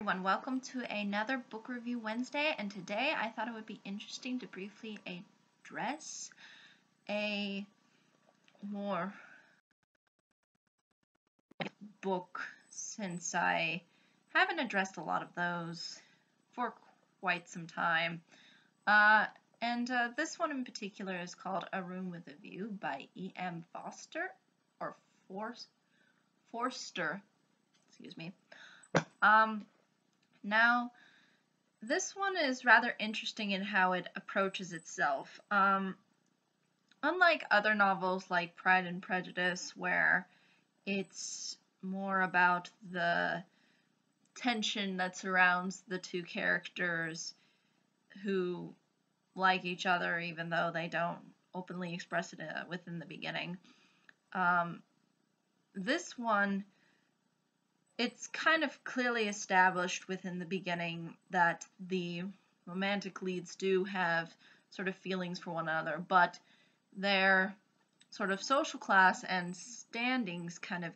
Everyone, welcome to another book review Wednesday, and today I thought it would be interesting to briefly address a more book, since I haven't addressed a lot of those for quite some time. This one in particular is called A Room with a View by E.M. Forster, or Forster, excuse me. Now, this one is rather interesting in how it approaches itself. Unlike other novels like Pride and Prejudice, where it's more about the tension that surrounds the two characters who like each other even though they don't openly express it within the beginning. This one, it's kind of clearly established within the beginning that the romantic leads do have sort of feelings for one another, but their sort of social class and standings kind of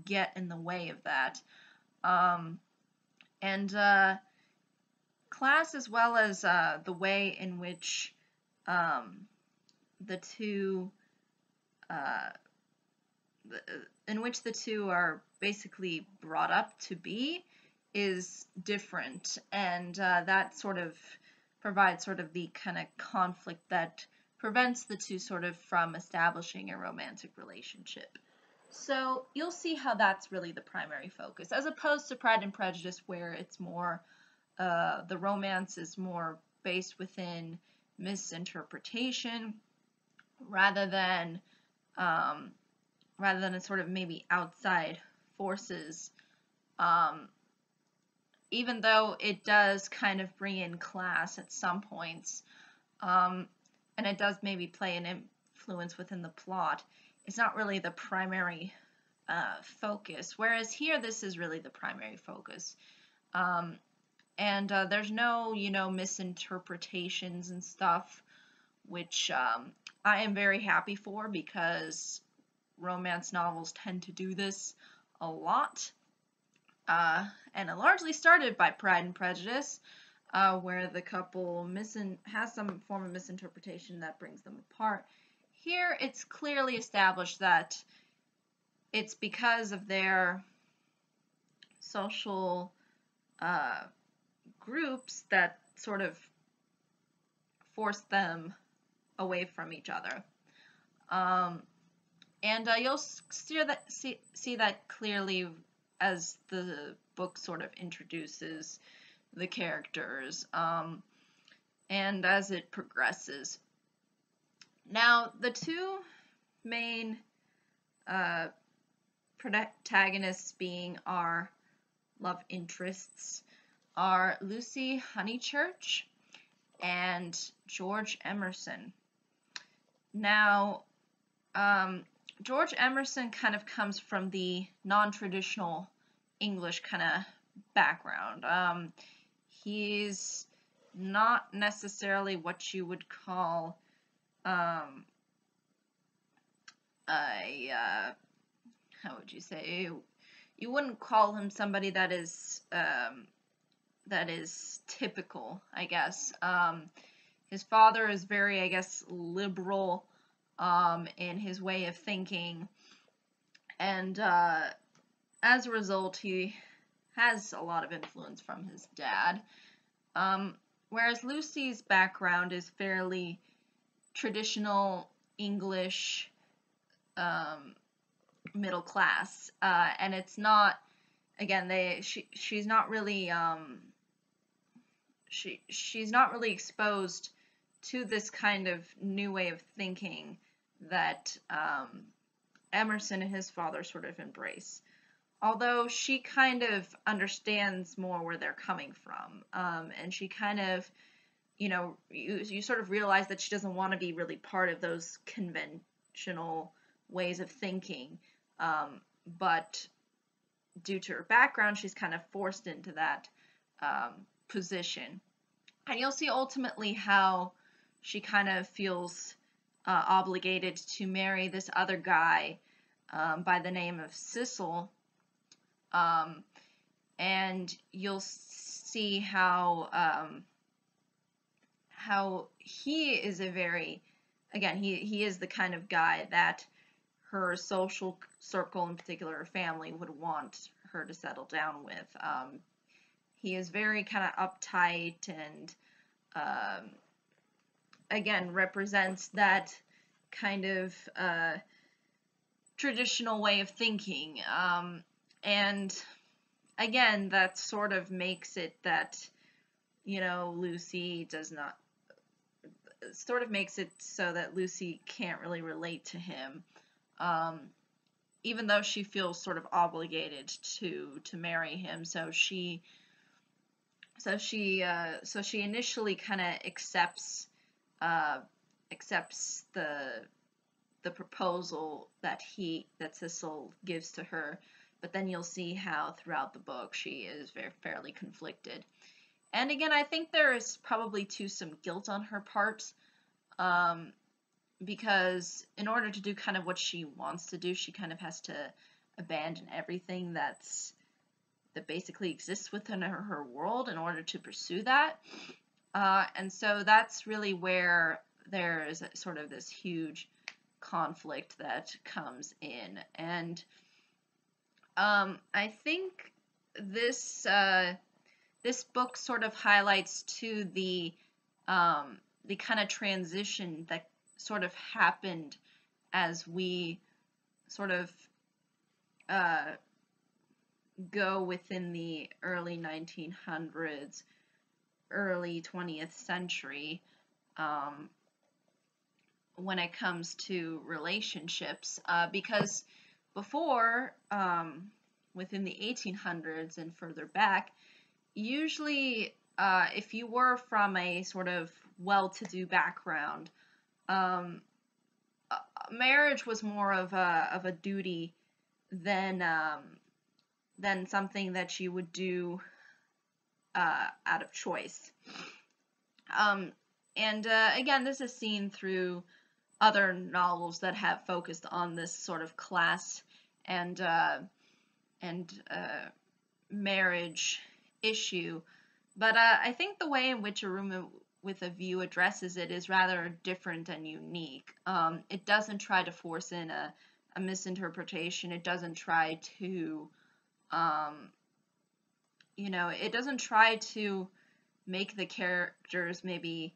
get in the way of that. Class, as well as the way in which the two are basically brought up to be, is different, and that sort of provides sort of the kind of conflict that prevents the two sort of from establishing a romantic relationship. So you'll see how that's really the primary focus, as opposed to Pride and Prejudice, where it's more the romance is more based within misinterpretation rather than sort of maybe outside forces, even though it does kind of bring in class at some points, and it does maybe play an influence within the plot. It's not really the primary focus, whereas here this is really the primary focus. There's no, misinterpretations and stuff, which I am very happy for, because romance novels tend to do this a lot. And it largely started by Pride and Prejudice, where the couple has some form of misinterpretation that brings them apart. Here, it's clearly established that it's because of their social groups that sort of force them away from each other. You'll see that clearly as the book sort of introduces the characters, and as it progresses. Now, the two main protagonists being our love interests are Lucy Honeychurch and George Emerson. Now, George Emerson kind of comes from the non-traditional English kind of background. He's not necessarily what you would call how would you say? You wouldn't call him somebody that is typical, I guess. His father is very, I guess, liberal in his way of thinking, and as a result, he has a lot of influence from his dad. Whereas Lucy's background is fairly traditional English, middle class, and it's not. Again, she's not really she's not really exposed to this kind of new way of thinking that Emerson and his father sort of embrace. Although she kind of understands more where they're coming from, and she kind of, you sort of realize that she doesn't want to be really part of those conventional ways of thinking, but due to her background, she's kind of forced into that position. And you'll see ultimately how she kind of feels obligated to marry this other guy by the name of Cecil, and you'll see how he is a very, again, he is the kind of guy that her social circle, in particular her family, would want her to settle down with. He is very kind of uptight and, um, again, represents that kind of traditional way of thinking. And again, that sort of makes it that, Lucy does not, sort of makes it so that Lucy can't really relate to him. Um, Even though she feels sort of obligated to marry him, so she initially kind of uh, accepts the proposal that Cecil gives to her, but then you'll see how throughout the book she is fairly conflicted. And again, I think there is probably too some guilt on her part, um, because in order to do kind of what she wants to do, she kind of has to abandon everything that basically exists within her world in order to pursue that. And so that's really where there is sort of this huge conflict that comes in. And I think this book sort of highlights to the kind of transition that sort of happened as we sort of uh, go within the early 1900s, early 20th century, um, when it comes to relationships, because before, within the 1800s and further back, usually, if you were from a sort of well-to-do background, um, marriage was more of a duty than something that you would do out of choice. And again, this is seen through other novels that have focused on this sort of class and marriage issue. But I think the way in which A Room with a View addresses it is rather different and unique. It doesn't try to force in a misinterpretation. It doesn't try to, it doesn't try to make the characters maybe,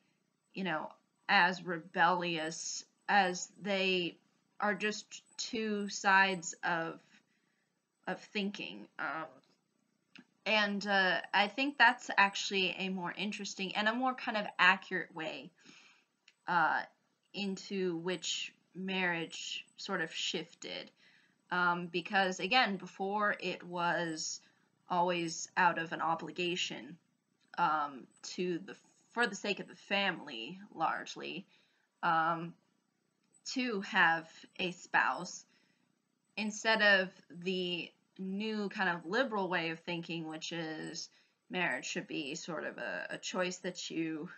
as rebellious as they are just two sides of thinking. And I think that's actually a more interesting and a more kind of accurate way into which marriage sort of shifted. Because again, before it was always out of an obligation for the sake of the family, largely, to have a spouse, instead of the new kind of liberal way of thinking, which is marriage should be sort of a choice that you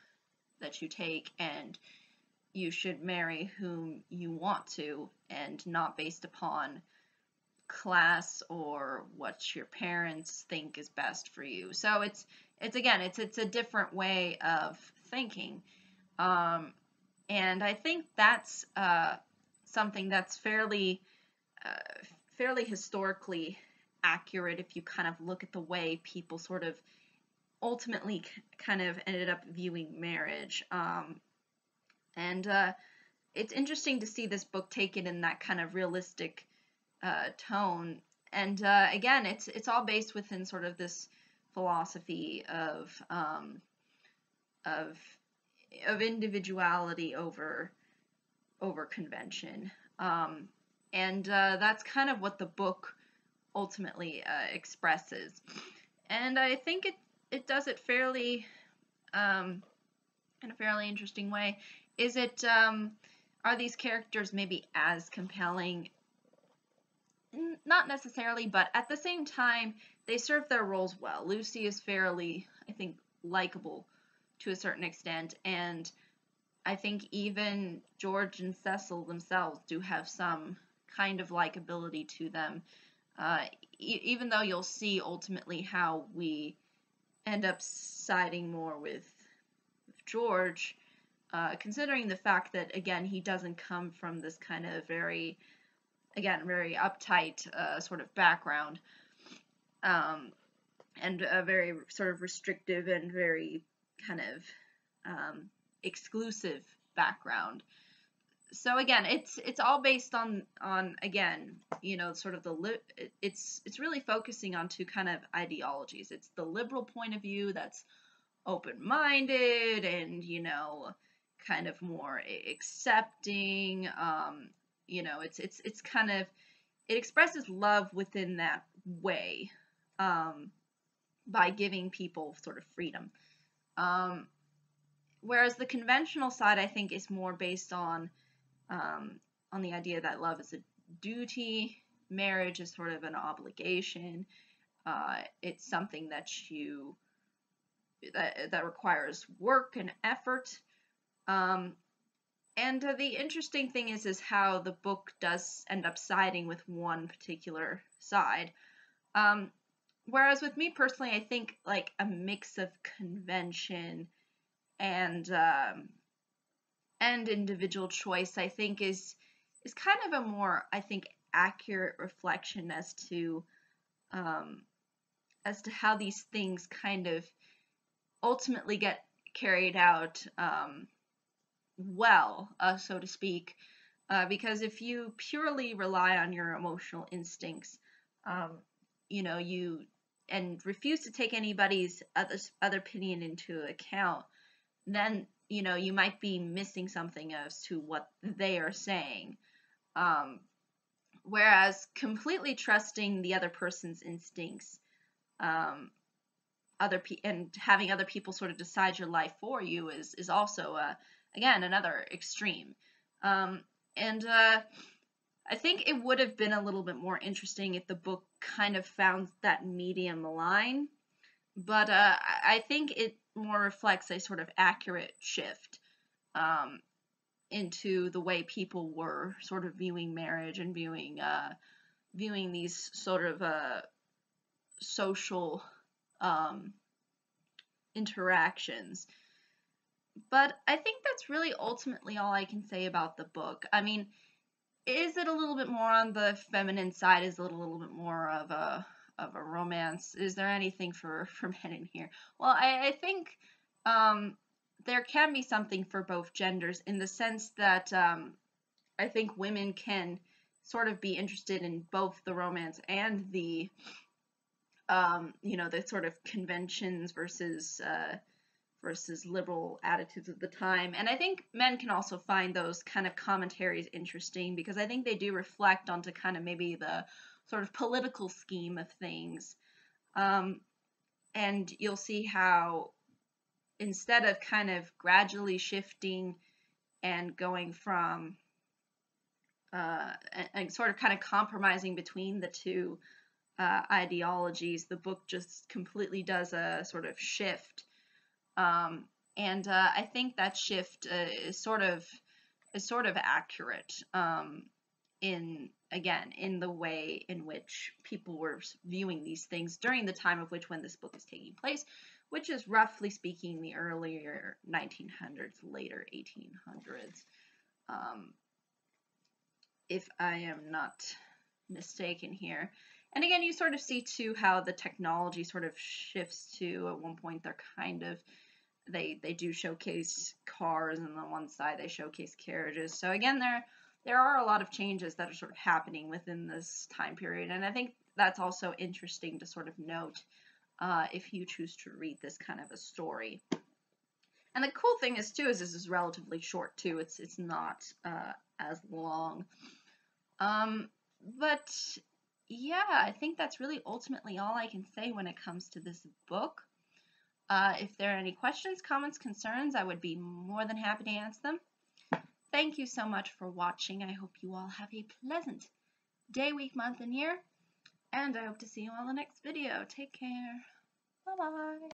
take, and you should marry whom you want to, and not based upon class or what your parents think is best for you. So it's a different way of thinking, and I think that's something that's fairly historically accurate if you kind of look at the way people sort of ultimately kind of ended up viewing marriage. And it's interesting to see this book take it in that kind of realistic tone. And again, it's all based within sort of this philosophy of individuality over convention. And that's kind of what the book ultimately expresses. And I think it does it fairly in a fairly interesting way. Is it are these characters maybe as compelling? Not necessarily, but at the same time, they serve their roles well. Lucy is fairly, I think, likable to a certain extent, and I think even George and Cecil themselves do have some kind of likability to them, even though you'll see ultimately how we end up siding more with George, considering the fact that, again, he doesn't come from this kind of very uptight sort of background, and a very sort of restrictive and very kind of exclusive background. So again, it's all based on again, sort of it's really focusing on two kind of ideologies. It's the liberal point of view that's open-minded and kind of more accepting. It's kind of, it expresses love within that way, by giving people sort of freedom. Whereas the conventional side, I think, is more based on the idea that love is a duty, marriage is sort of an obligation. It's something that that requires work and effort. And the interesting thing is how the book does end up siding with one particular side. Whereas with me personally, I think like a mix of convention and individual choice, I think, is kind of a more, I think, accurate reflection as to how these things kind of ultimately get carried out well, so to speak, because if you purely rely on your emotional instincts, and refuse to take anybody's other opinion into account, then you might be missing something as to what they are saying. Whereas completely trusting the other person's instincts, and having other people sort of decide your life for you is also again another extreme. And I think it would have been a little bit more interesting if the book kind of found that medium line, but I think it more reflects a sort of accurate shift into the way people were sort of viewing marriage and viewing these sort of social interactions. But I think that's really ultimately all I can say about the book. I mean, is it a little bit more on the feminine side? Is it a little bit more of a romance? Is there anything for men in here? Well, I think there can be something for both genders, in the sense that I think women can sort of be interested in both the romance and the the sort of conventions versus liberal attitudes of the time. And I think men can also find those kind of commentaries interesting, because I think they do reflect onto kind of maybe the sort of political scheme of things. And you'll see how, instead of kind of gradually shifting and going from and sort of kind of compromising between the two ideologies, the book just completely does a sort of shift. And I think that shift is sort of accurate, in the way in which people were viewing these things during the time of when this book is taking place, which is, roughly speaking, the earlier 1900s, later 1800s, if I am not mistaken here. And again, you sort of see too how the technology sort of shifts to, at one point they're kind of, they do showcase cars, and on one side they showcase carriages. So again, there are a lot of changes that are sort of happening within this time period, and I think that's also interesting to sort of note if you choose to read this kind of a story. And the cool thing is too, is this is relatively short too. It's not as long. But yeah, I think that's really ultimately all I can say when it comes to this book. If there are any questions, comments, concerns, I would be more than happy to answer them. Thank you so much for watching. I hope you all have a pleasant day, week, month, and year. And I hope to see you all in the next video. Take care. Bye-bye.